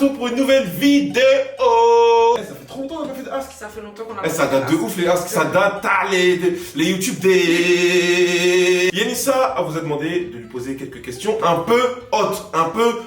retour pour une nouvelle vidéo. Ça fait trop longtemps qu'on a pas fait de Ask. Ça fait longtemps qu'on a pas fait Ça date de ouf les Ask, ça date les YouTube des... Yanissa vous a demandé de lui poser quelques questions un peu hautes, un peu...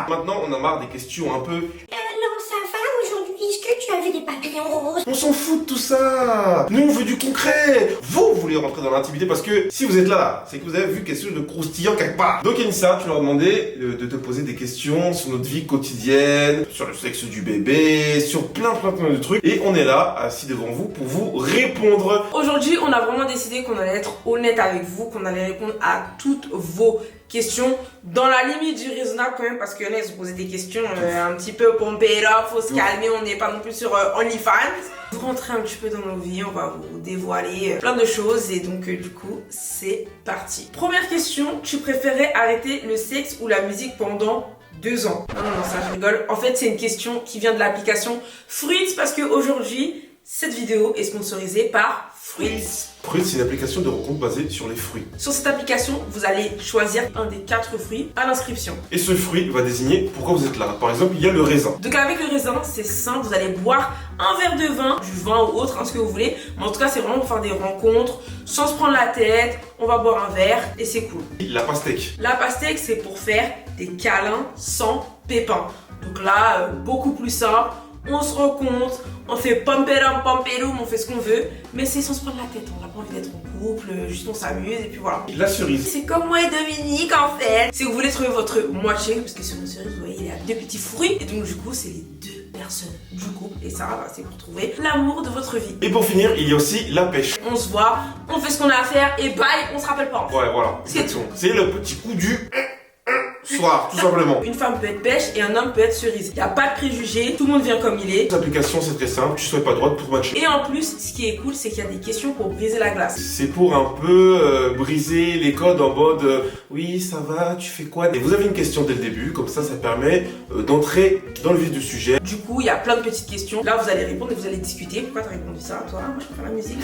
Maintenant on a marre des questions un peu... Alors ça va aujourd'hui, est-ce que tu as vu des papillons roses? On s'en fout de tout ça. Nous on veut du concret. Vous voulez rentrer dans l'intimité parce que si vous êêtes là, c'est que vous avez vu quelque chose de croustillant quelque part. Donc Yanissa, tu leur as demandé de te poser des questions sur notre vie quotidienne, sur le sexe du bébé, sur plein de trucs. Et on est là, assis devant vous, pour vous répondre. Aujourd'hui, on a vraiment décidé qu'on allait être honnête avec vous, qu'on allait répondre à toutes vos questions dans la limite du raisonnable quand même, parce qu'il y en a, ils ont posé des questions un petit peu pompées là, faut se calmer, on n'est pas non plus sur OnlyFans. Vous rentrez un petit peu dans nos vies, on va vous dévoiler plein de choses et donc du coup, c'est parti. Première question, tu préférais arrêter le sexe ou la musique pendant 2 ans? Non, ça je rigole. En fait, c'est une question qui vient de l'application Fruits parce qu'aujourd'hui, cette vidéo est sponsorisée par Fruits. Fruits, c'est une application de rencontre basée sur les fruits. Sur cette application, vous allez choisir un des 4 fruits à l'inscription. Et ce fruit va désigner pourquoi vous êtes là. Par exemple, il y a le raisin. Donc avec le raisin, c'est simple, vous allez boire un verre de vin, du vin ou autre, ce que vous voulez. Mais en tout cas, c'est vraiment pour faire des rencontres, sans se prendre la tête. On va boire un verre et c'est cool. La pastèque. La pastèque, c'est pour faire des câlins sans pépins. Donc là, beaucoup plus simple. On se rencontre, on fait pomperam, pomperoum, on fait ce qu'on veut, mais c'est sans se prendre la tête, on n'a pas envie d'être en couple, juste on s'amuse et puis voilà. La cerise. C'est comme moi et Dominique en fait. Si vous voulez trouver votre moitié, parce que sur une cerise, vous voyez, il y a 2 petits fruits, et donc du coup, c'est les 2 personnes du couple, et ça, c'est pour trouver l'amour de votre vie. Et pour finir, il y a aussi la pêche. On se voit, on fait ce qu'on a à faire, et bye, on se rappelle pas. Ouais, voilà. C'est tout. C'est le petit coup du... soir, tout simplement. Une femme peut être pêche et un homme peut être cerise. Il n'y a pas de préjugés, tout le monde vient comme il est. L'application c'est très simple, tu souhaites pas droite pour matcher. Et en plus, ce qui est cool, c'est qu'il y a des questions pour briser la glace. C'est pour un peu briser les codes en mode oui ça va, tu fais quoi? Et vous avez une question dès le début, comme ça permet d'entrer dans le vif du sujet. Du coup, il y a plein de petites questions. Là, vous allez répondre et vous allez discuter. Pourquoi t'as répondu ça? Toi, moi je préfère la musique.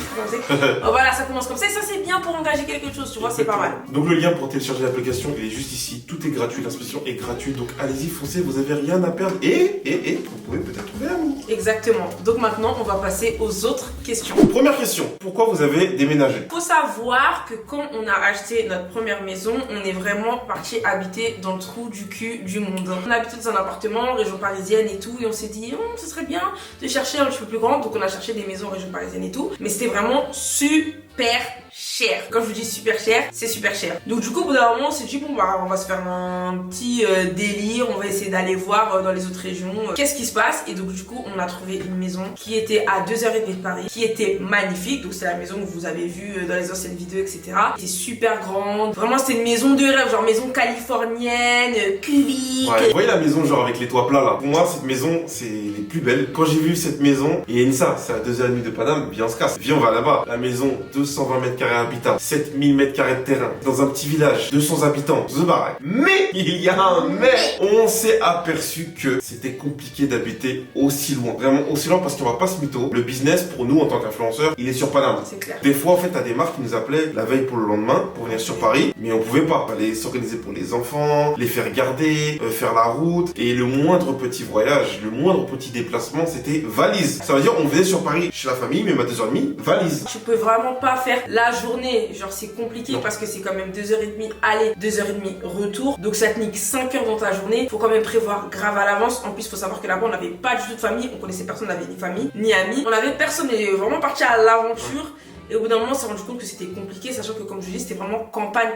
Voilà, ça commence comme ça. Et ça, c'est bien pour engager quelque chose, tu vois, c'est pas mal. Donc le lien pour télécharger l'application, il est juste ici. Tout est gratuit, l'inscription est gratuite. Donc allez-y, foncez, vous avez rien à perdre. Et vous pouvez peut-être trouver l'amour. Exactement. Donc maintenant, on va passer aux autres questions. Première question, pourquoi vous avez déménagé? Faut savoir que quand on a acheté notre première maison, on est vraiment parti habiter dans le trou du cul du monde. On habitait dans un appartement en région parisienne et tout, et on s'est dit, ce serait bien de chercher un petit peu plus grand. Donc on a cherché des maisons en région parisienne et tout, mais c'était vraiment super cher. Quand je vous dis super cher, c'est super cher. Donc du coup, au bout d'un moment, on s'est dit, bon bah on va se faire un petit délire, on va essayer d'aller voir dans les autres régions qu'est-ce qui se passe. Et donc du coup, on a trouvé une maison qui était à 2h30 de Paris, qui était magnifique. Donc c'est la maison que vous avez vue dans les anciennes vidéos, etc. C'était super grande. Vraiment, c'était une maison de rêve, genre maison californienne, cubique. Ouais, vous voyez la maison genre avec les toits plats là? Pour moi, cette maison, c'est les plus belles. Quand j'ai vu cette maison, et Yanissa, c'est à 2h30 de Paname, viens on se casse. Viens, on va là-bas. La maison, 220 mètres carrés habitants, 7000 mètres carrés de terrain, dans un petit village, 200 habitants, The Barack. Mais, il y a un mais, on s'est aperçu que c'était compliqué d'habiter aussi loin. Vraiment aussi loin parce qu'on va pas se mytho. Le business, pour nous, en tant qu'influenceurs, il est sur Paname. C'est clair. Des fois, en fait, t'as des marques qui nous appelaient la veille pour le lendemain pour venir sur Paris, mais on pouvait pas. Fallait s'organiser pour les enfants, les faire garder, faire la route, et le moindre petit voyage, le moindre petit déplacement, c'était valise. Ça veut dire, on venait sur Paris chez la famille, même à 2h30, valise. Tu peux vraiment pas faire la journée, genre c'est compliqué parce que c'est quand même 2h30 aller, 2h30 retour, donc ça te nique 5 heures dans ta journée. Faut quand même prévoir grave à l'avance. En plus, faut savoir que là-bas on n'avait pas du tout de famille, on connaissait personne, on n'avait ni famille ni amis, on avait personne, on est vraiment parti à l'aventure. Et au bout d'un moment, on s'est rendu compte que c'était compliqué, sachant que comme je dis, c'était vraiment campagne,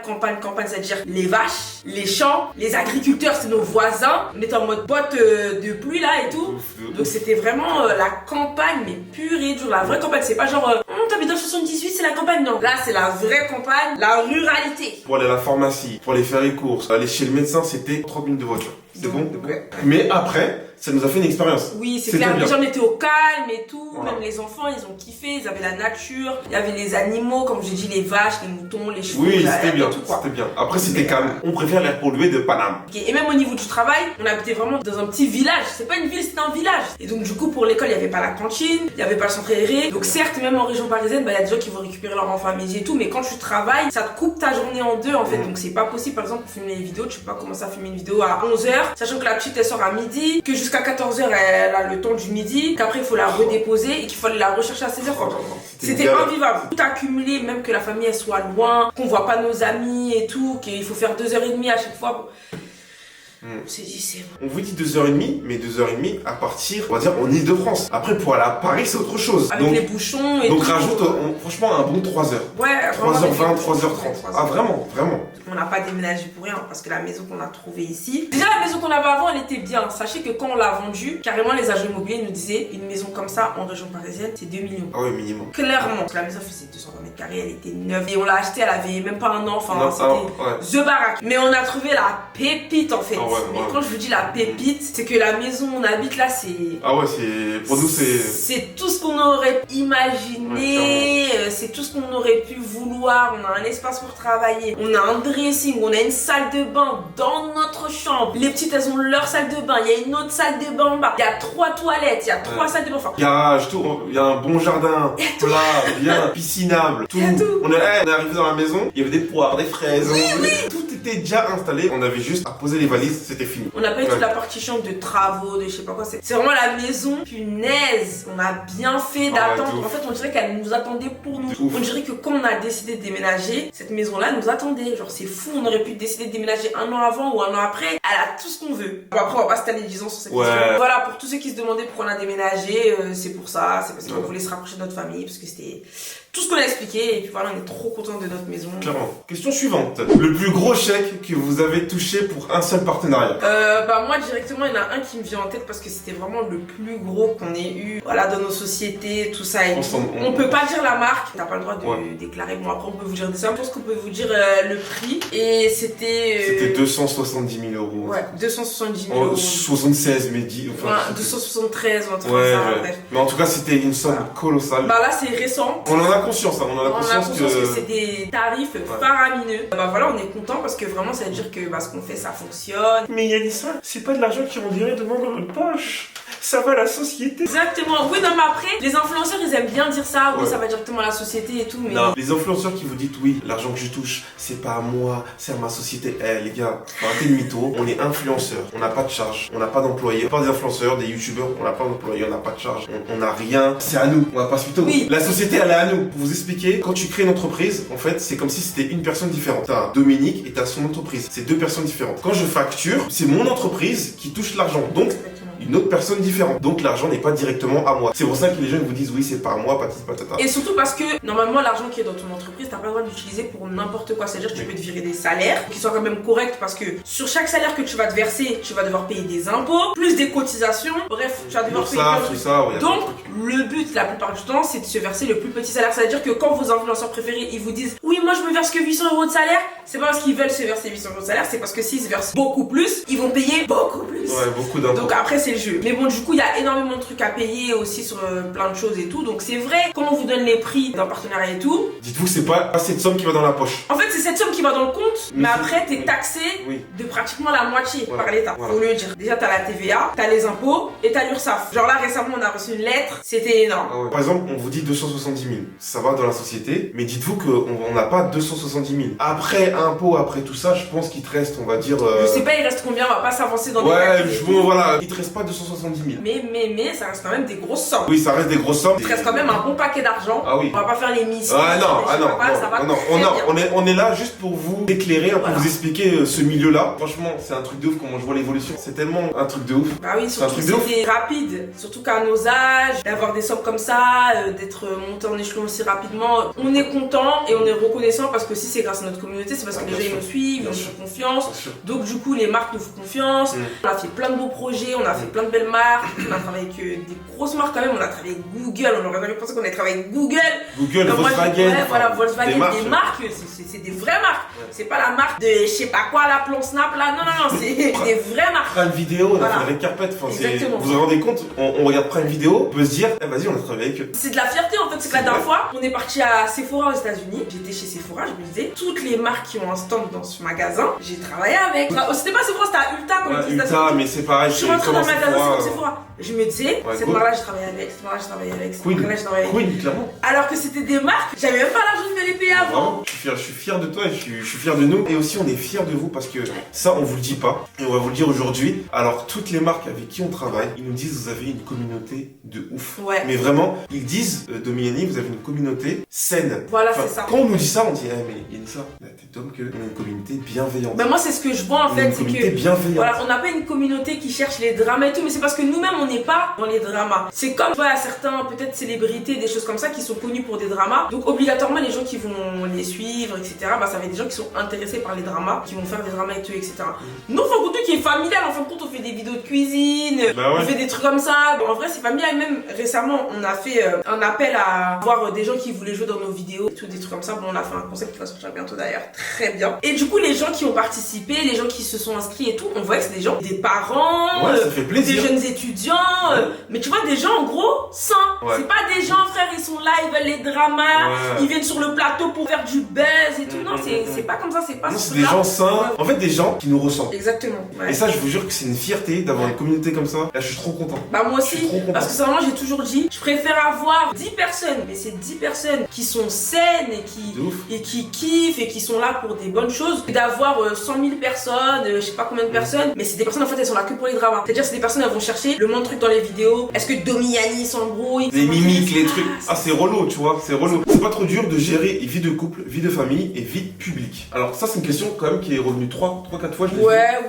c'est-à-dire les vaches, les champs, les agriculteurs, c'est nos voisins. On était en mode botte de pluie là et tout. Donc c'était vraiment la campagne, mais pure et dure. La vraie campagne, c'est pas genre t'habites dans 78, c'est la campagne, non. Là, c'est la vraie campagne, la ruralité. Pour aller à la pharmacie, pour aller faire les courses, aller chez le médecin, c'était 30 minutes de voiture. C'est bon? Ouais. Mais après, ça nous a fait une expérience. Oui, c'est clair, les gens étaient au calme et tout, voilà. Même les enfants, ils ont kiffé, ils avaient la nature, il y avait les animaux, comme j'ai dit, les vaches, les moutons, les chevaux, Oui, c'était bien, tout, quoi. c'était bien. Après, c'était calme. On préfère l'air pollué de Paname. Et même au niveau du travail, on habitait vraiment dans un petit village, c'est pas une ville, c'était un village. Et donc du coup, pour l'école, il y avait pas la cantine, il y avait pas le centre aéré. Donc certes, même en région parisienne, il y a des gens qui vont récupérer leur enfant à midi et tout, mais quand tu travailles, ça te coupe ta journée en deux en fait. Donc c'est pas possible, par exemple, pour filmer les vidéos, tu peux pas commencer à filmer une vidéo à 11h, sachant que la petite elle sort à midi, que jusqu'à jusqu'à 14h, elle a le temps du midi, qu'après il faut la redéposer et qu'il fallait la rechercher à 16h. C'était invivable. Tout accumulé, même que la famille elle soit loin, qu'on voit pas nos amis et tout, qu'il faut faire 2h30 à chaque fois. On s'est dit c'est bon. On vous dit 2h30, mais 2h30 à partir, on va dire, en Ile-de-France. Après, pour aller à Paris, c'est autre chose. Avec donc, les bouchons et donc tout. rajoute, franchement, un bon 3h. Ouais, 3h20, 3h30. Ah, vraiment, vraiment. On n'a pas déménagé pour rien parce que la maison qu'on a trouvée ici. Déjà, la maison qu'on avait avant, elle était bien. Sachez que quand on l'a vendue, carrément, les agents immobiliers nous disaient une maison comme ça en région parisienne, c'est 2 millions. Ah, ouais, minimum. Clairement. La maison faisait 220 mètres carrés, elle était neuve. Et on l'a achetée, elle avait même pas un an. Enfin, Non, c'était The Baraque. Mais on a trouvé la pépite en fait. Ah, ouais, mais ouais. quand je vous dis la pépite, c'est que la maison où on habite là, c'est. Ah, ouais, c'est. Pour nous, c'est. C'est tout ce qu'on aurait imaginé, c'est tout ce qu'on aurait pu vouloir. On a un espace pour travailler, on a un dressing, on a une salle de bain dans notre chambre. Les petites, elles ont leur salle de bain, il y a une autre salle de bain en bas, il y a 3 toilettes, il y a 3 salles de bain. Enfin, Garage, tout, il y a un bon jardin, plat, bien, piscinable, tout. On est arrivé dans la maison, il y avait des poires, des fraises. Tout était déjà installé, on avait juste à poser les valises, c'était fini. on a pas eu toute la partie chambre de travaux, de je sais pas quoi. C'est vraiment la maison, punaise. On a bien fait d'attendre. Ouais, en fait, on dirait qu'elle nous attendait pour nous. On dirait que quand on a décidé de déménager, cette maison-là nous attendait. Genre, c'est fou, on aurait pu décider de déménager un an avant ou un an après. Elle a tout ce qu'on veut. Bon, après, on va pas s'étaler 10 ans sur cette question. Voilà, pour tous ceux qui se demandaient pourquoi on a déménagé, c'est pour ça. C'est parce qu'on voulait se rapprocher de notre famille, parce que c'était tout ce qu'on a expliqué. Et puis voilà, on est trop contents de notre maison. Clairement. Question suivante. Le plus gros chèque que vous avez touché pour un seul partenariat? Bah moi directement il y en a un qui me vient en tête parce que c'était vraiment le plus gros qu'on ait eu, voilà, dans nos sociétés, tout ça. Et on peut pas dire la marque, t'as pas le droit de déclarer. Bon, après on peut vous dire ça, je pense qu'on peut vous dire le prix. Et c'était 270 000 euros. Ouais, 270 000 euros. 76 mais dit, enfin, 273 ou un truc comme ça, bref. Mais en tout cas c'était une somme colossale. Bah là c'est récent. On en a conscience, hein, on a conscience que c'est des tarifs faramineux. Bah voilà, on est content parce que vraiment ça veut dire que ce qu'on fait ça fonctionne. Mais Yanissa, c'est pas de l'argent qui on dirait demain dans notre poche. Ça va à la société. Exactement. Oui, non, mais après, les influenceurs, ils aiment bien dire ça. Oui, ça va directement à la société et tout. Mais non, les influenceurs qui vous disent oui, l'argent que je touche, c'est pas à moi, c'est à ma société. Eh les gars, arrêtez le mytho. On est influenceurs. On n'a pas de charge. On n'a pas d'employés. Pas des influenceurs, des youtubeurs. On n'a pas d'employés. On n'a pas de charge. On n'a rien. C'est à nous. On va pas se mytho. Oui. La société, elle est à nous. Pour vous expliquer, quand tu crées une entreprise, en fait, c'est comme si c'était une personne différente. T'as Dominique et t'as son entreprise. C'est 2 personnes différentes. Quand je facture, c'est mon entreprise qui touche l'argent. Donc, une autre personne différente. Donc l'argent n'est pas directement à moi. C'est pour ça que les gens vous disent oui, c'est pas à moi, patati patata. Et surtout parce que normalement l'argent qui est dans ton entreprise, t'as pas le droit de l'utiliser pour n'importe quoi. C'est-à-dire que tu peux te virer des salaires qui soient quand même corrects parce que sur chaque salaire que tu vas te verser, tu vas devoir payer des impôts, plus des cotisations. Bref, tu vas devoir payer tout ça, ouais. Donc le but la plupart du temps, c'est de se verser le plus petit salaire. C'est-à-dire que quand vos influenceurs préférés, ils vous disent oui, moi je me verse que 800 euros de salaire, c'est pas parce qu'ils veulent se verser 800 euros de salaire, c'est parce que s'ils se versent beaucoup plus, ils vont payer beaucoup plus. Ouais, beaucoup d'impôts. Donc après c'est le jeu. Mais bon, du coup il y a énormément de trucs à payer aussi sur plein de choses et tout. Donc c'est vrai, quand on vous donne les prix d'un partenariat et tout, dites-vous que c'est pas cette somme qui va dans la poche. En fait c'est cette somme qui va dans le compte, mais après t'es taxé de pratiquement la moitié par l'État. Faut le dire. Déjà t'as la TVA, t'as les impôts et t'as l'URSSAF. Genre là récemment on a reçu une lettre, c'était énorme. Ah ouais. Par exemple on vous dit 270 000, ça va dans la société, mais dites-vous qu'on n'a pas 270 000. Après impôts, après tout ça, je pense qu'il te reste, on va dire... Je sais pas il reste combien, on va pas s'avancer dans des bon voilà, il te reste pas 270 000. Mais ça reste quand même des grosses sommes. Oui, ça reste des grosses sommes. Il reste quand même un bon paquet d'argent. Ah oui. On va pas faire les missions. On est là juste pour vous éclairer, pour vous expliquer ce milieu-là. Franchement, c'est un truc de ouf comment je vois l'évolution. C'est tellement un truc de ouf. Bah oui, surtout c'était rapide. Surtout qu'à nos âges, d'avoir des sommes comme ça, d'être monté en échelon aussi rapidement. On est content et on est reconnaissant parce que si c'est grâce à notre communauté, c'est parce que les gens ils nous suivent, ils nous font confiance. Donc du coup, les marques nous font confiance. On a fait plein de beaux projets, on a fait plein de belles marques. On a travaillé avec des grosses marques quand même. On a travaillé avec Google. On aurait jamais pensé qu'on allait travailler avec Google. Volkswagen. Voilà, Volkswagen, des marques. C'est des vraies marques. C'est pas la marque de je sais pas quoi, la plan Snap là. Non, c'est des vraies marques. Prime Vidéo, on a fait Red Carpet. Exactement. Vous vous rendez compte, on regarde Prime Vidéo, on peut se dire, vas-y, on a travaillé avec eux. C'est de la fierté en fait. C'est que la dernière fois, on est parti à Sephora aux États-Unis. J'étais chez Sephora, je me disais, toutes les marques qui ont un stand dans ce magasin, j'ai travaillé avec. C'était pas Sephora, c'était à Ulta. Ulta, mais c'est pareil. Je suis rentrée dans le magasin, comme Sephora. Je me disais, cette marque-là, je travaille avec, cette marque-là, je travaille avec, cette marque-là, je travaille avec. Queen, clairement. Alors que c'était des marques, j'avais même pas l'argent de me les payer avant. Je suis fier de toi et je suis fier de nous. Et aussi, on est fiers de vous parce que ça, on vous le dit pas. Et on va vous le dire aujourd'hui. Alors, toutes les marques avec qui on travaille, ils nous disent, vous avez une communauté de ouf. Ouais. Mais vraiment, ils disent, Domiani, vous avez une communauté saine. Voilà, c'est ça. Quand on nous dit ça, on dit, mais Yanissa, la tête d'homme que on a une communauté bienveillante. Ben moi, c'est ce que je vois en fait. Une communauté bienveillante. Voilà, on n'a pas une communauté qui cherche les dramas et tout, mais c'est parce que nous-mêmes, on n'est pas dans les dramas. C'est comme, tu vois, certains, peut-être célébrités, des choses comme ça, qui sont connus pour des dramas. Donc, obligatoirement, les gens qui vont les suivre, etc., bah, ça va être des gens qui sont intéressés par les dramas, qui vont faire des dramas et tout, etc. Nous, en fin de compte, qui est familial, en fin de compte, on fait des vidéos de cuisine, on fait des trucs comme ça. En vrai, c'est familial. Même récemment, on a fait un appel à voir des gens qui voulaient jouer dans nos vidéos, tout des trucs comme ça. Bon, on a fait un concept qui va sortir bientôt d'ailleurs, très bien. Et du coup, les gens qui ont participé, les gens qui se sont inscrits et tout, on voit que c'est des gens, des parents, ça fait plaisir. des jeunes étudiants, mais tu vois, des gens en gros sains. C'est pas des gens, frère, ils sont là, ils veulent les dramas, ils viennent sur le plateau pour faire du buzz et tout. Non, c'est pas comme ça, c'est pas non, c'est des gens sains. En fait, des gens qui nous ressemblent. Exactement. Et ça, je vous jure que c'est une fierté d'avoir une communauté comme ça. Là, je suis trop content. Bah, moi aussi, parce que sincèrement, j'ai toujours dit, je préfère avoir 10 personnes, mais c'est 10 personnes qui sont saines et qui kiffent et qui sont là pour des bonnes choses, que d'avoir 100 000 personnes, je sais pas combien de personnes, mais c'est des personnes en fait, elles sont là que pour les dramas. C'est-à-dire, c'est des personnes, elles vont chercher le moins de trucs dans les vidéos. Est-ce que Domiani s'embrouille? Les mimiques, les trucs. Ah, c'est relou, tu vois, c'est relou. C'est pas trop dur de gérer vie de couple, vie de famille et vie publique. Alors, ça, c'est une question quand même qui est revenue 3-4 fois.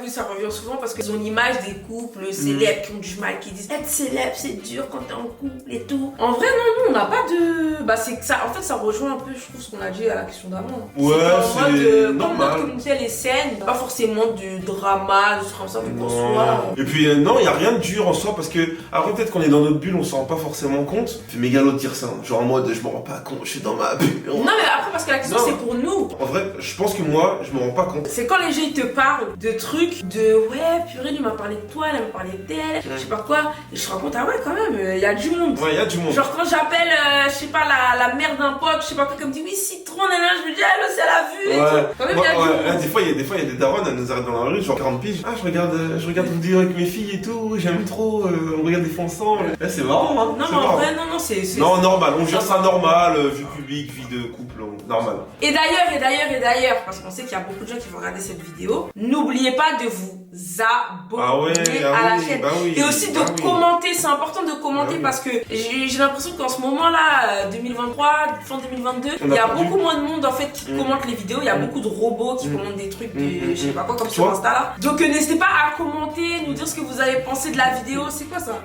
Oui, ça revient souvent parce qu'ils ont l'image des couples célèbres qui ont du mal, qui disent être célèbre, c'est dur quand t'es en couple et tout. En vrai, non, on n'a pas de. Bah, c'est que ça, en fait, ça rejoint un peu, je trouve, ce qu'on a dit à la question d'avant. Ouais, c'est comme notre communauté, elle est saine, pas forcément de drama, de trucs comme ça, pour soi. Et puis, non, il n'y a rien de dur en soi parce que, après, peut-être qu'on est dans notre bulle, on s'en rend pas forcément compte. C'est mégalo de dire ça, hein. Genre en mode, je me rends pas compte, je suis dans ma bulle. Non, mais après, parce que la question, c'est pour nous. En vrai, je pense que moi, je me rends pas compte. C'est quand les gens ils te parlent de trucs, de ouais, purée, lui m'a parlé de toi, elle m'a parlé d'elle, je sais pas quoi. Et je te rends compte, ah ouais, quand même, il y a du monde. Ouais, il y a du monde. Genre quand j'appelle, je sais pas, la mère d'un pote, je sais pas quoi, comme me dit oui, citron, nanana, je me dis, ah, c'est la vue. Ouais. Quand même, il y a du monde. Là, des fois, il y a des darons, elles nous arrêtent dans la rue, genre 40 piges. Ah, je regarde vos vidéos avec mes filles et tout, j'aime trop, on regarde des fois ensemble. Là, c'est marrant, hein. Non, mais en vrai, non, c'est. Non, normal, on gère ça normal, vie publique, vie de couple, normal. Et d'ailleurs, parce qu'on sait qu'il y a beaucoup de gens qui vont regarder cette vidéo, n'oubliez pas de vous abonner à la chaîne. Et aussi de commenter, c'est important de commenter parce que j'ai l'impression qu'en ce moment-là, 2023, fin 2022, il y a beaucoup moins de monde en fait qui commente les vidéos, il y a beaucoup de robots qui commentent des trucs de je sais pas quoi comme sur Insta là. Donc n'hésitez pas à commenter, nous dire ce que vous avez pensé de la vidéo, c'est quoi ça?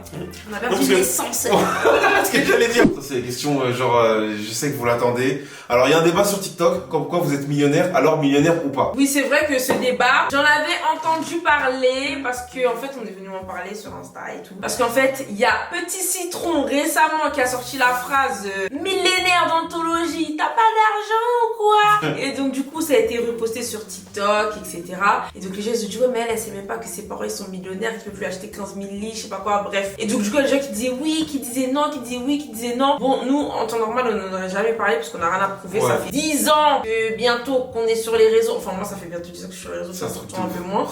On a perdu l'essence. Ce que j'allais dire. Ça c'est des questions je sais que vous l'attendez. Alors il y a un débat sur TikTok, comme quoi vous êtes millionnaire, alors millionnaire ou pas? Oui, c'est vrai que ce débat, j'en avais entendu parler parce que en fait on est venu en parler sur Insta et tout. Parce qu'en fait, il y a Petit Citron récemment qui a sorti la phrase millénaire d'anthologie, t'as pas d'argent ou quoi? Et donc du coup ça a été reposté sur TikTok, etc. Et donc les gens se disent ouais mais elle sait même pas que ses parents ils sont millionnaires, qu'ils peuvent lui acheter 15 000 lits, je sais pas quoi, bref. Et donc du coup les gens qui disaient oui, qui disaient non, qui disaient oui, qui disaient non. Bon, nous en temps normal on n'en aurait jamais parlé parce qu'on a rien à prouver. Ça fait 10 ans que bientôt qu'on est sur les réseaux. Enfin moi ça fait bientôt 10 ans que je suis sur les réseaux, ça se retrouve un peu moins.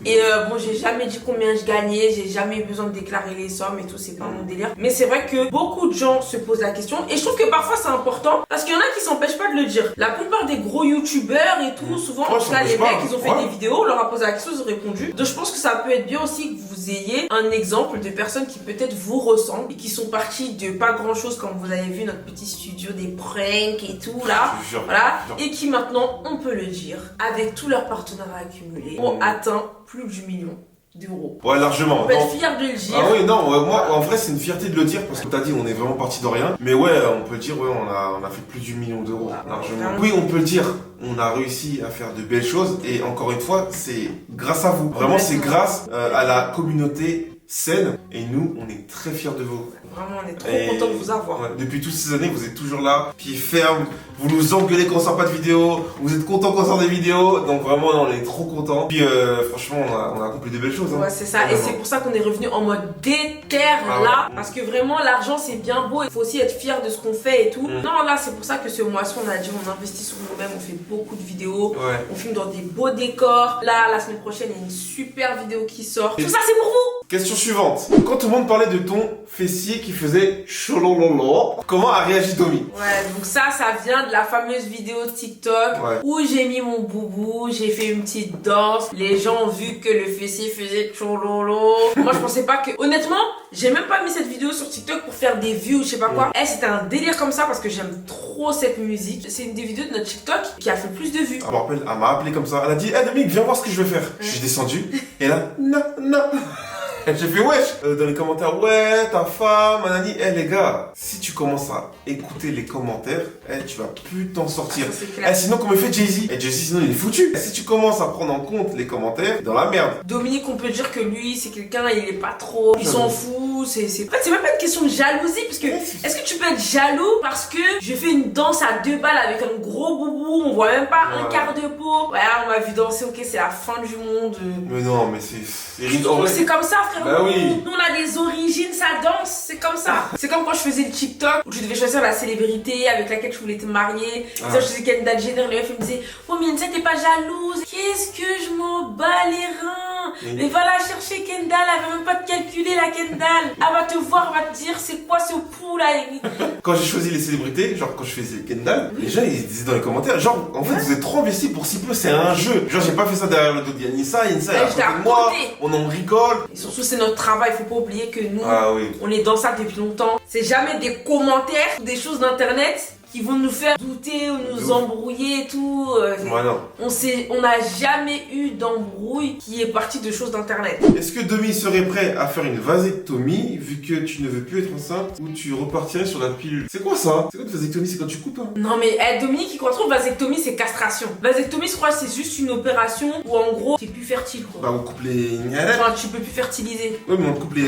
Et bon j'ai jamais dit combien je gagnais, j'ai jamais eu besoin de déclarer les sommes et tout, c'est pas mon délire. Mais c'est vrai que beaucoup de gens se posent la question et je trouve que parfois c'est important parce qu'il y en a qui s'empêchent pas de le dire. La plupart des gros youtubeurs et tout, souvent en tout cas les mecs ils ont fait des vidéos, on leur a posé la question, ils ont répondu. Donc je pense que ça peut être bien aussi que vous ayez un exemple de personnes qui peut-être vous ressemblent et qui sont parties de pas grand chose comme vous avez vu notre petit studio des pranks et tout là, voilà, et qui maintenant on peut le dire avec tous leurs partenariats accumulés ont atteint plus du million d'euros. Ouais, largement. On peut être fier de le dire. Ah oui, non, moi, en vrai, c'est une fierté de le dire parce que t'as dit, on est vraiment parti de rien. Mais ouais, on peut dire, ouais, on a fait plus du million d'euros, largement. Oui, on peut le dire. On a réussi à faire de belles choses et encore une fois, c'est grâce à vous. Vraiment, c'est grâce à la communauté saine et nous, on est très fiers de vous. Vraiment, on est trop content de vous avoir. Ouais, depuis toutes ces années, vous êtes toujours là, pied ferme, vous nous engueulez quand on sort pas de vidéos, vous êtes contents quand on sort des vidéos, donc vraiment, on est trop contents. Puis franchement, on a accompli de belles choses. Hein. Ouais, c'est ça, et c'est pour ça qu'on est revenu en mode déter là, parce que vraiment, l'argent c'est bien beau, il faut aussi être fier de ce qu'on fait et tout. Non, là, c'est pour ça que ce mois-ci, on a dit, on investit sur nous-mêmes, on fait beaucoup de vidéos, on filme dans des beaux décors. Là, la semaine prochaine, il y a une super vidéo qui sort. Tout ça, c'est pour vous! Question suivante. Quand tout le monde parlait de ton fessier qui faisait cholololo, comment a réagi Domi? Ouais, donc ça vient de la fameuse vidéo TikTok où j'ai mis mon boubou, j'ai fait une petite danse. Les gens ont vu que le fessier faisait chololo. Moi, je pensais pas que... Honnêtement, j'ai même pas mis cette vidéo sur TikTok pour faire des vues ou je sais pas quoi. C'était un délire comme ça parce que j'aime trop cette musique. C'est une des vidéos de notre TikTok qui a fait plus de vues. Je me rappelle, elle m'a appelé comme ça. Elle a dit, hey Dominique, viens voir ce que je vais faire. Je suis descendu et là, non. J'ai fait wesh dans les commentaires, ouais, ta femme, Anani. Les gars, si tu commences à écouter les commentaires, tu vas plus t'en sortir. Sinon, comme fait Jay-Z. Jay-Z, sinon, il est foutu. Si tu commences à prendre en compte les commentaires, dans la merde. Dominique, on peut dire que lui, c'est quelqu'un, il est pas trop, il s'en fout. En fait, c'est même pas une question de jalousie, parce que est-ce que tu peux être jaloux parce que je fais une danse à 2 balles avec un gros boubou, on voit même pas un quart de peau. Ouais, on m'a vu danser, ok, c'est la fin du monde. Mais non, mais c'est comme ça, frère. Bah oui. Nous, on a des origines, ça danse, c'est comme ça. C'est comme quand je faisais le TikTok où je devais choisir la célébrité avec laquelle je voulais te marier. Ça, je faisais Kendall Jenner, le meuf, il me disait, oh, mais Nsa, t'es pas jalouse. Qu'est-ce que je m'en bats les reins. Mais va la chercher, Kendall, elle va même pas te calculer, la Kendall. Elle va te voir, elle va te dire, c'est quoi ce pou là. Quand j'ai choisi les célébrités, genre quand je faisais Kendall, les gens ils disaient dans les commentaires, genre en fait vous êtes trop investis pour si peu, c'est un jeu. Genre j'ai pas fait ça derrière le dos d'Yanissa, Yanissa est à côté de moi, on en rigole. Et surtout c'est notre travail, faut pas oublier que nous, on est dans ça depuis longtemps. C'est jamais des commentaires, des choses d'internet qui vont nous faire douter ou nous embrouiller et tout. On n'a jamais eu d'embrouille qui est partie de choses d'internet. Est-ce que Domi serait prêt à faire une vasectomie vu que tu ne veux plus être enceinte ou tu repartirais sur la pilule? C'est quoi ça? C'est quoi une vasectomie? C'est quand tu coupes Non mais Dominique il croit trop vasectomie c'est castration. Vasectomie je crois c'est juste une opération où en gros t'es plus fertile quoi. Bah on coupe les... Enfin tu peux plus fertiliser. Ouais mais on coupe les...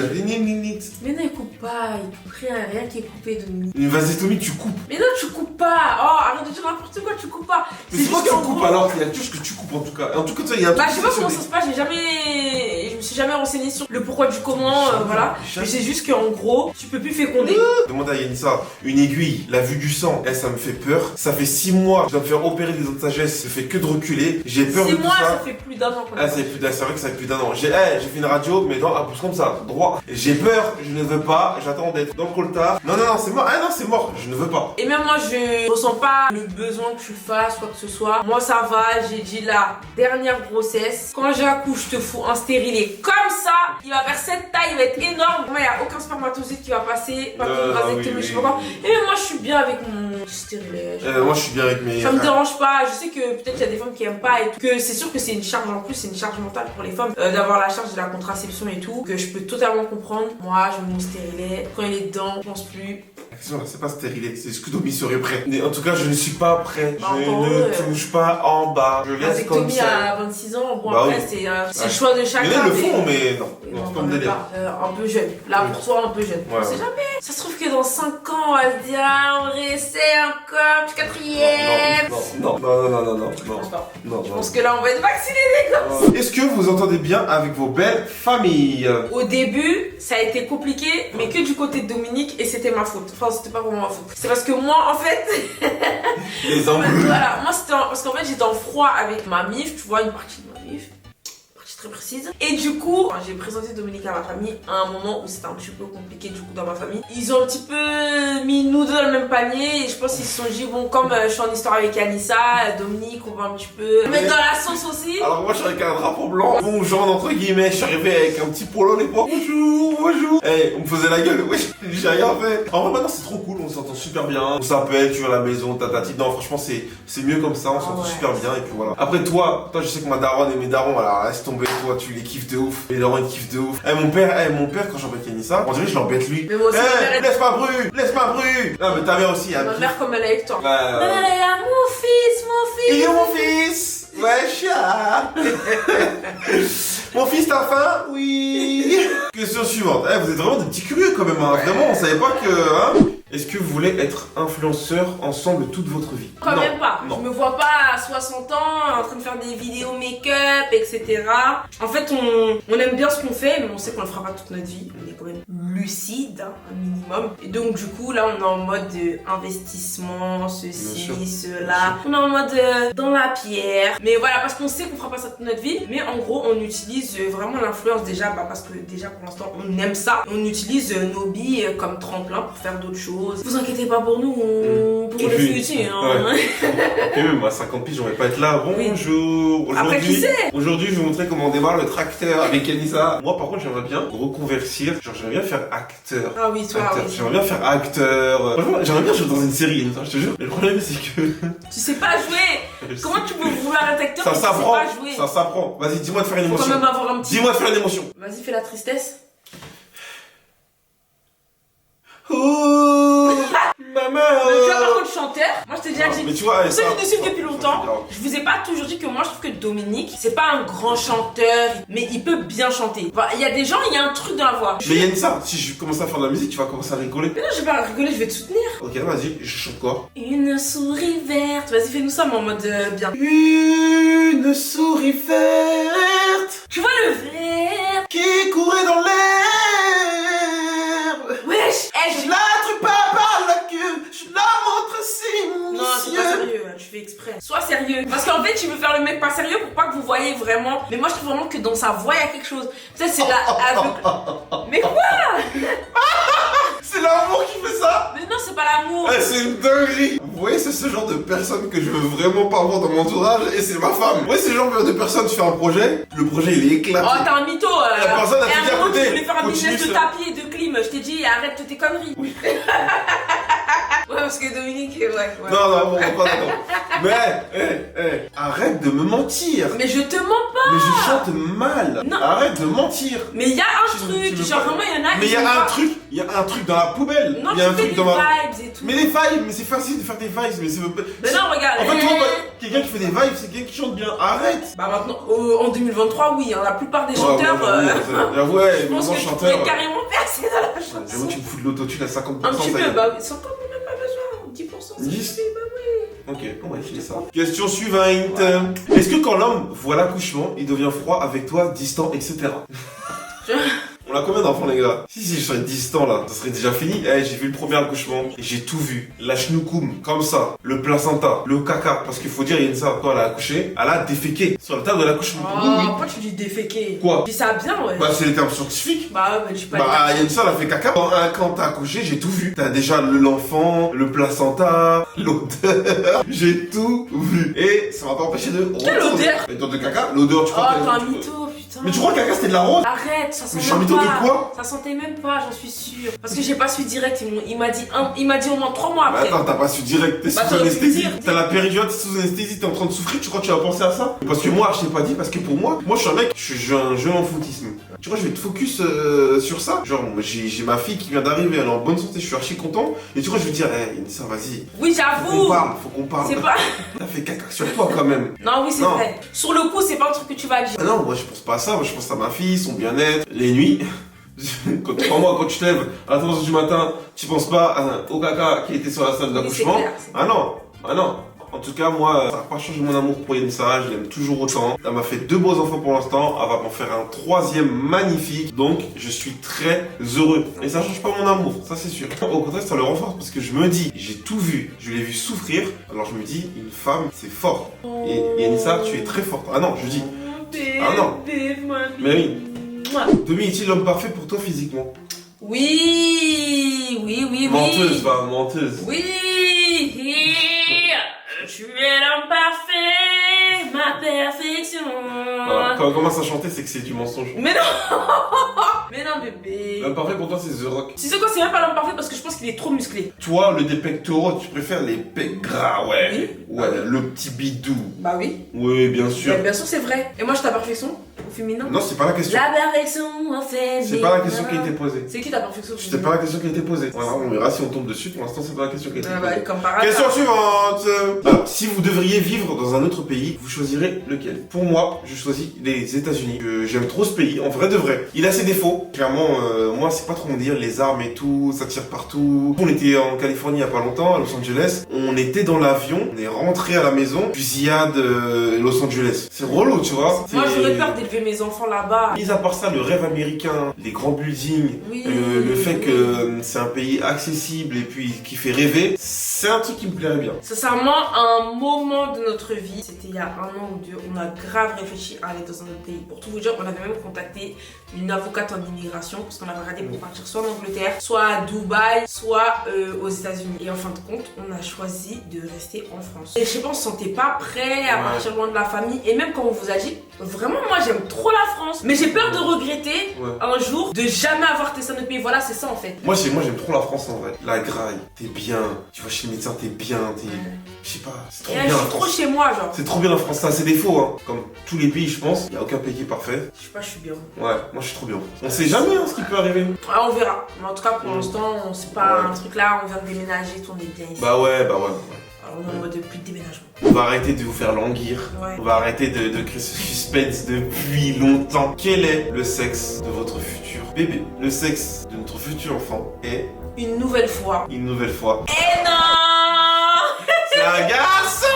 Mais non il coupe pas, il coupe rien qui est coupé Dominique. Une vasectomie tu coupes. Mais non tu coupes pas. Oh arrête de dire n'importe quoi, tu coupes pas. Mais c'est quoi que tu coupes alors? Il y a quelque chose que tu coupes en tout cas. En tout cas, il y a un je sais pas comment ça se passe, je me suis jamais renseigné sur le pourquoi du comment, voilà. Mais c'est juste qu'en gros, tu peux plus féconder. Demande à Yanissa, une aiguille, la vue du sang, ça me fait peur. Ça fait 6 mois, je dois me faire opérer des dents de sagesse, ça fait que de reculer. J'ai peur de tout ça. 6 mois, ça fait plus d'1 an. C'est vrai que ça fait plus d'1 an. J'ai fait une radio, mes dents elles poussent comme ça, droit. J'ai peur, je ne veux pas, j'attends d'être dans le coltard. Non, c'est mort. Non, c'est mort, je ne veux pas. Et même moi, je ressens pas le besoin que tu fasses quoi que ce soit. Moi, ça va, j'ai dit la dernière grossesse. Quand j'accouche, je te fous un stérilet comme ça. Il va faire cette taille, il va être énorme. Moi, il n'y a aucun spermatozoïde qui va passer. Pas de vasectomie, je sais pas quoi. Et même moi, je suis bien avec mon stérilet. Moi, je suis bien avec mes... Ça me dérange pas. Je sais que peut-être qu'il y a des femmes qui aiment pas et que c'est sûr que c'est une charge en plus, c'est une charge mentale pour les femmes d'avoir la charge de la contraception et tout. Que je peux totalement comprendre. Moi, je mets mon stérilet. Quand il est dedans, je pense plus. La question là, c'est pas stérilet, c'est ce que Domi serait prêt. Mais en tout cas, je ne suis pas prêt. Bah, je ne touche pas en bas. Je laisse comme ça. À 26 ans, bon après c'est le choix de chacun. Il y en a le font, mais non, c'est comme délire. Un peu jeune. Là pour toi, un peu jeune. On sait jamais. Ça se trouve que dans 5 ans, on va se dire, on réessaie encore, du 4ème. Non. Je pense que là, on va être vaccinés, les gars. Est-ce que vous entendez bien avec vos belles familles? Au début, ça a été compliqué, mais que du côté de Dominique, et c'était ma faute. Enfin, c'était pas vraiment ma faute. C'est parce que moi, en fait. Les embrouilles. Voilà, moi, c'était parce qu'en fait, j'étais en froid avec ma mif, tu vois, une partie de ma mif. Très précise. Et du coup, j'ai présenté Dominique à ma famille à un moment où c'était un petit peu compliqué du coup dans ma famille. Ils ont un petit peu mis nous deux dans le même panier et je pense qu'ils se sont dit bon comme je suis en histoire avec Anissa, Dominique, on va un petit peu mettre dans la sauce aussi. Alors moi je suis avec un drapeau blanc. Bon genre entre guillemets, je suis arrivé avec un petit polo à l'époque. Bonjour. On me faisait la gueule, wesh, j'ai rien fait. En vrai maintenant c'est trop cool, on s'entend super bien. On s'appelle, tu vois à la maison, tatati. Non franchement c'est mieux comme ça, on s'entend super bien et puis voilà. Après toi je sais que ma daronne et mes darons, alors laisse tomber. Toi, tu les kiffes de ouf. Les darons, ils kiffent de ouf. Mon père, quand j'embête Yanissa, on dirait que je l'embête lui. Mais moi aussi, laisse-moi bru. Non, mais ta mère aussi, ma mère, comme elle est avec toi. Elle a mon fils. Il est mon fils. Ouais, chat. Mon fils, t'as faim? Oui. Question suivante. Vous êtes vraiment des petits curieux quand même, hein. Vraiment, on savait pas que, Est-ce que vous voulez être influenceur ensemble toute votre vie? Quand Non. même pas. Non. Je me vois pas à 60 ans en train de faire des vidéos make-up, etc. En fait, on aime bien ce qu'on fait, mais on sait qu'on le fera pas toute notre vie. On est quand même lucide, hein, un minimum. Et donc, du coup, là, on est en mode investissement, ceci, Bien cela. On est en mode dans la pierre. Mais voilà, parce qu'on sait qu'on fera pas ça toute notre vie. Mais en gros, on utilise vraiment l'influence déjà, parce que déjà, pour l'instant, on aime ça. On utilise nos billes comme tremplin pour faire d'autres choses. Vous inquiétez pas pour nous, pour Et le puis, futur. Hein. Et moi, à 50 piges, j'aurais pas être là. Bonjour. Après, qui sait? Aujourd'hui, je vais vous montrer comment on démarre le tracteur avec Anissa. Moi, par contre, j'aimerais bien reconvertir. Genre, j'aimerais bien faire acteur. Ah oui, toi, Acteur. oui. J'aimerais bien faire acteur. Franchement, j'aimerais bien jouer dans une série, Anissa, je te jure. Mais le problème, c'est que. Tu sais pas jouer. Comment tu peux vouloir être acteur Ça et tu sais s'apprend. pas jouer? Ça s'apprend. Vas-y, dis-moi de faire une Faut quand émotion. même avoir un petit... Dis-moi de faire une émotion. Vas-y, fais la tristesse. Oh, maman. Mais tu vois, par contre, chanteur, moi je te dis que j'ai... Mais tu vois, Pour ceux ça- qui nous suivent depuis ça- longtemps, ça- je vous ai pas toujours dit que moi je trouve que Dominique, c'est pas un grand chanteur, mais il peut bien chanter. Enfin, il y a des gens, il y a un truc dans la voix. Mais Yanissa, si je commence à faire de la musique, tu vas commencer à rigoler. Mais non, je vais pas rigoler, je vais te soutenir. Ok, vas-y, je chante quoi? Une souris verte. Vas-y, fais-nous ça, mais en mode bien. Une souris verte Tu vois le vert? qui courait dans l'herbe. Wesh! Eh, Je l'attrape pas par la queue, je la montre si Non, c'est pas sérieux, là, tu fais exprès. Sois sérieux. Parce qu'en fait, tu veux faire le mec pas sérieux pour pas que vous voyez vraiment. Mais moi, je trouve vraiment que dans sa voix, il y a quelque chose. Peut-être c'est la aveugle. Mais quoi? C'est l'amour qui fait ça. Mais non, c'est pas l'amour. Eh, c'est une dinguerie. Vous voyez, c'est ce genre de personne que je veux vraiment pas avoir dans mon entourage et c'est ma femme. Vous voyez, c'est le genre de personne, tu fais un projet, le projet il est éclaté. Oh, t'es un mytho. La personne a et fait à dire, un moment, tu écoutez, voulais faire un continue business de ça. tapis et de clim. Je t'ai dit, arrête toutes tes conneries. Oui. Ouais, parce que Dominique, ouais. Non, non, bon, pas d'accord. Mais, arrête de me mentir. Mais je te mens pas. Mais je chante mal. Non. Arrête de mentir. Mais il y a un Tu truc. veux Genre, pas- vraiment, il y en a Mais qui il y sont a un pas- truc, il y a un truc dans la poubelle. Non, Il y a un tu fais truc des dans ma. vibes et tout. Mais les vibes, mais c'est facile de faire des vibes, mais c'est. Mais non, regarde. En fait, toi, quelqu'un qui fait des vibes, c'est quelqu'un qui chante bien. Arrête. Bah maintenant, en 2023, oui, hein, la plupart des chanteurs, Ouais, je pense maintenant que tu chanteur. pourrais carrément percer dans la J'avoue, chanson. tu me fous de l'autotune à 50%. Un petit ça y peu, est. bah oui, 50, on n'a pas besoin, 10%, c'est 10. suffit, bah oui. Ok, on va essayer ça. Question suivante. Est-ce que quand l'homme voit l'accouchement, il devient froid avec toi, distant, etc. On a combien d'enfants, les gars? Si je serais distant là, ça serait déjà fini. Eh, j'ai vu le premier accouchement et j'ai tout vu. La chnoukoum, comme ça, le placenta, le caca. Parce qu'il faut dire, Yensa, quand elle a accouché, elle a déféqué sur la table de l'accouchement. Oh, pourquoi tu dis déféquer? Quoi? Tu dis ça bien, ouais. Bah, c'est les termes scientifiques. Bah, je dis pas. Bah, Yensa, elle a fait caca. Quand t'as accouché, j'ai tout vu. T'as déjà l'enfant, le placenta, l'odeur. J'ai tout vu. Et ça m'a pas empêché de. Quelle odeur? L'odeur de caca, l'odeur, tu Oh, crois t'es un que- mytho, putain. Mais tu crois que caca c'était de la rose? Arrête, ça Mais sentait je suis un même mytho de pas. quoi? Ça sentait même pas, j'en suis sûre. Parce que j'ai pas su direct, il m'a dit au moins 3 mois Mais après. attends, t'as pas su direct, t'es Bah, sous t'aurais pu anesthésie. dire. T'as la période, t'es sous anesthésie, t'es en train de souffrir, tu crois que tu vas penser à ça? Parce que moi, je t'ai pas dit, parce que pour moi je suis un mec, je suis un jeune en footisme. Tu vois, je vais te focus sur ça. Genre, j'ai ma fille qui vient d'arriver, elle est en bonne santé, je suis archi content. Et tu vois, je vais te dire, ça, vas-y. Oui, Faut j'avoue. qu'on parle. C'est pas. T'as fait caca sur toi quand même. Non, oui, c'est Non. vrai. Sur le coup, c'est pas un truc que tu vas dire. Ah non, moi je pense pas à ça, moi je pense à ma fille, son bien-être, les nuits. Crois-moi, quand tu te lèves à 3h du matin, tu penses pas au caca qui était sur la salle d'accouchement. clair, c'est Ah non, ah non. En tout cas, moi, ça n'a pas changé mon amour pour Yensa, je l'aime toujours autant. Elle m'a fait 2 beaux enfants pour l'instant, elle va m'en faire un 3e magnifique, donc je suis très heureux. Et ça change pas mon amour, ça c'est sûr. Au contraire, ça le renforce parce que je me dis, j'ai tout vu, je l'ai vu souffrir, alors je me dis, une femme, c'est fort. Et Yensa, tu es très forte. Ah non, je dis. Ah non. Mais oui. Demi, est-il l'homme parfait pour toi physiquement? Oui, oui, oui, oui. Menteuse, va, menteuse. Oui, tu es l'homme parfait, ma perfection. Voilà. Quand on commence à chanter, c'est que c'est du mensonge. Mais non, mais non, bébé. L'homme parfait pour toi, c'est The Rock. Tu sais quoi, c'est même pas l'homme parfait parce que je pense qu'il est trop musclé. Toi, le des pectoraux, tu préfères les pecs gras, ouais. Oui. Ouais, le petit bidou. Bah oui. Oui, bien sûr. Bien sûr, c'est vrai. Et moi, je suis ta perfection. féminin. Non, c'est pas la question. La perfection au féminin. C'est pas la question qui a été posée. C'est qui ta perfection C'était pas la question qui a été posée. Voilà, on verra si on tombe dessus. Pour l'instant, c'est pas la question qui a été Ah posée. bah, comme par hasard. Question suivante. Alors, si vous devriez vivre dans un autre pays, vous choisirez lequel? Pour moi, je choisis les États-Unis. J'aime trop ce pays, en vrai de vrai. Il a ses défauts. Clairement, moi, c'est pas trop mon dire. Les armes et tout, ça tire partout. On était en Californie il y a pas longtemps, à Los Angeles. On était dans l'avion, on est rentré à la maison, fusillade Los Angeles. C'est relou, tu vois. Moi, j'aurais peur d'élever mes enfants là-bas. Mis à part ça, le rêve américain, les grands buildings, Oui. le fait que c'est un pays accessible et puis qui fait rêver, c'est un truc qui me plairait bien. Sincèrement, à un moment de notre vie, c'était il y a 1 an ou 2, on a grave réfléchi à aller dans un autre pays. Pour tout vous dire, on avait même contacté une avocate en immigration parce qu'on avait regardé pour partir soit en Angleterre, soit à Dubaï, soit aux États-Unis. Et en fin de compte, on a choisi de rester en France. Et je sais pas, on se sentait pas prêt à partir loin de la famille. Et même quand on vous a dit, vraiment, moi j'aime trop la France, mais j'ai peur de regretter un jour de jamais avoir testé un autre pays. Voilà, c'est ça en fait. Moi j'aime trop la France en vrai. La graille, t'es bien. Tu vas chez le médecin, t'es bien. Je sais pas, c'est trop Et là, bien je la suis trop France. chez moi, genre. C'est trop bien la France, ça a ses défauts, hein. Comme tous les pays, je pense. Il y a aucun pays qui est parfait. Je sais pas, je suis bien. Ouais, moi je suis trop bien. On sait jamais ce qui peut arriver. Ouais, on verra. Mais en tout cas, pour l'instant, c'est pas un truc là, on vient de déménager, tout on est bien ici. Bah ouais. Alors, on est en mode plus de déménagement. On va arrêter de vous faire languir. Ouais. On va arrêter de créer ce suspense depuis longtemps. Quel est le sexe de votre futur bébé? Le sexe de notre futur enfant est, Une nouvelle fois. une nouvelle fois, Et non! c'est un garçon!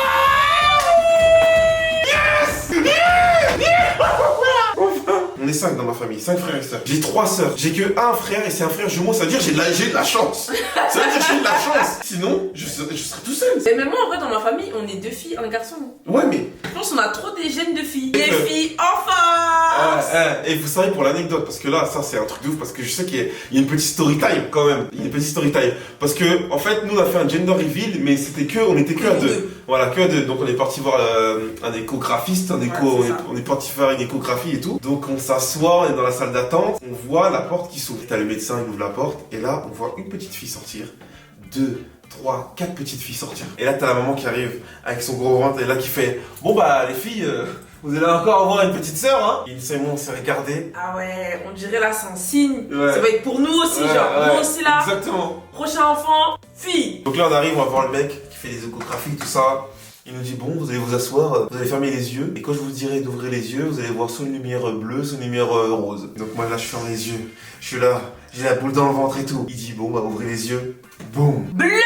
On est 5 dans ma famille, 5 frères et sœurs. J'ai 3 sœurs. J'ai que un frère et c'est un frère jumeau, ça veut dire j'ai de la chance. Ça veut dire j'ai de la chance. Sinon, je serais tout seul. Mais même moi, en vrai, dans ma famille, on est 2 filles, un garçon. Ouais, mais. Je pense qu'on a trop des gènes de filles. Des filles enfants! Et vous savez, pour l'anecdote, parce que là, ça c'est un truc de ouf, parce que je sais qu'il y a une petite story time quand même. Il y a une petite story time. Parce que, en fait, nous on a fait un gender reveal, mais on était que à 2. Voilà, que à 2. Donc on est parti voir un échographiste, on est parti faire une échographie et tout. Donc on s'assoit, on est dans la salle d'attente, on voit la porte qui s'ouvre. T'as le médecin, il ouvre la porte, et là, on voit une petite fille sortir. 2, 3, 4 petites filles sortir. Et là, t'as la maman qui arrive avec son gros ventre, et là qui fait bon bah les filles, vous allez encore avoir une petite sœur, hein. Et Simon, on s'est regardé. Ah ouais, on dirait là, c'est un signe. Ouais. Ça va être pour nous aussi, genre, nous aussi là. Exactement. Prochain enfant, fille. Donc là, on arrive, on va voir le mec qui fait les échographies, tout ça. Il nous dit bon, vous allez vous asseoir, vous allez fermer les yeux, et quand je vous dirai d'ouvrir les yeux, vous allez voir soit une lumière bleue, soit une lumière rose. Donc moi là, je ferme les yeux, je suis là, j'ai la boule dans le ventre et tout. Il dit bon, bah ouvrez les yeux, boum. Bleu.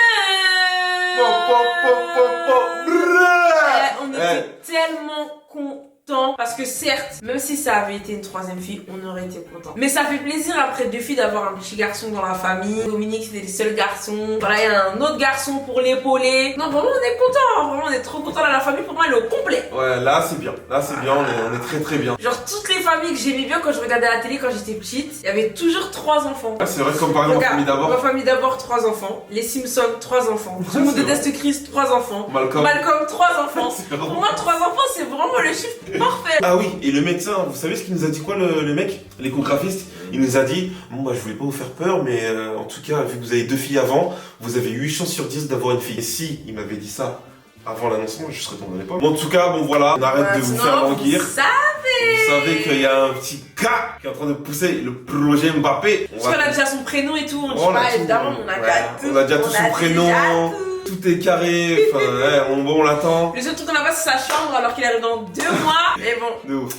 On était tellement contents. Parce que certes, même si ça avait été une 3e fille, on aurait été contents. Mais ça fait plaisir après 2 filles d'avoir un petit garçon dans la famille. Dominique c'était le seul garçon. Voilà, il y a un autre garçon pour l'épauler. Non, vraiment on est contents. Vraiment on est trop contents. La famille pour moi elle est au complet. Ouais, là c'est bien. Là c'est bien, on est très très bien. Genre toutes les familles que j'aimais bien quand je regardais la télé quand j'étais petite, il y avait toujours 3 enfants. Ah, c'est vrai, comme par exemple, famille d'abord. Ma famille d'abord, 3 enfants. Les Simpsons, 3 enfants. Tout le monde déteste Chris, 3 enfants. Malcolm, 3 enfants. Pour moi 3 enfants c'est vraiment le chiffre parfait. Ah oui, et le médecin, vous savez ce qu'il nous a dit quoi le mec, l'échographiste? Il nous a dit, bon bah je voulais pas vous faire peur, mais en tout cas, vu que vous avez 2 filles avant, vous avez 8 chances sur 10 d'avoir une fille. Et si il m'avait dit ça avant l'annoncement, je serais tombé dans les pommes. Bon, en tout cas, bon voilà, on arrête de vous faire languir. Vous savez qu'il y a un petit gars qui est en train de pousser le projet Mbappé. Parce qu'on a déjà son prénom et tout, on dit pas évidemment, on a déjà tout. On a déjà tout son prénom. Tout est carré, enfin, on l'attend. Le seul truc qu'on a pas c'est sa chambre alors qu'il arrive dans 2 mois. Mais bon,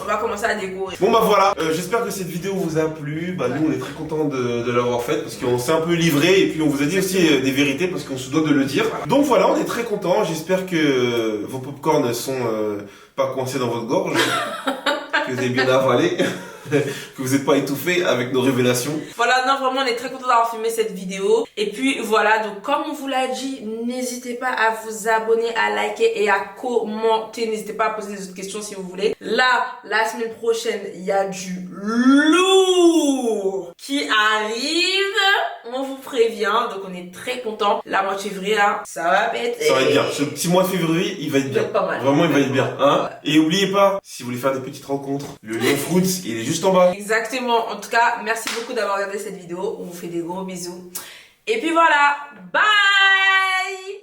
on va commencer à découvrir. Bon bah voilà, j'espère que cette vidéo vous a plu. Bah nous on est très contents de l'avoir faite parce qu'on s'est un peu livré et puis on vous a dit aussi des vérités parce qu'on se doit de le dire. Donc voilà, on est très contents. J'espère que vos popcorns sont pas coincés dans votre gorge, que vous avez bien avalé. Que vous n'êtes pas étouffé avec nos révélations. Voilà, non, vraiment, on est très content d'avoir filmé cette vidéo. Et puis voilà, donc comme on vous l'a dit, n'hésitez pas à vous abonner, à liker et à commenter. N'hésitez pas à poser des autres questions si vous voulez. Là, la semaine prochaine, il y a du lourd qui arrive. On vous prévient, donc on est très content. La moitié février, là, ça va péter. Ça va être bien. Ce petit mois de février, il va être bien. Pas mal. Vraiment, il va être bien. Hein, et n'oubliez pas, si vous voulez faire des petites rencontres, le lien Fruits, il est juste en bas. Exactement. En tout cas, merci beaucoup d'avoir regardé cette vidéo. On vous fait des gros bisous. Et puis voilà. Bye!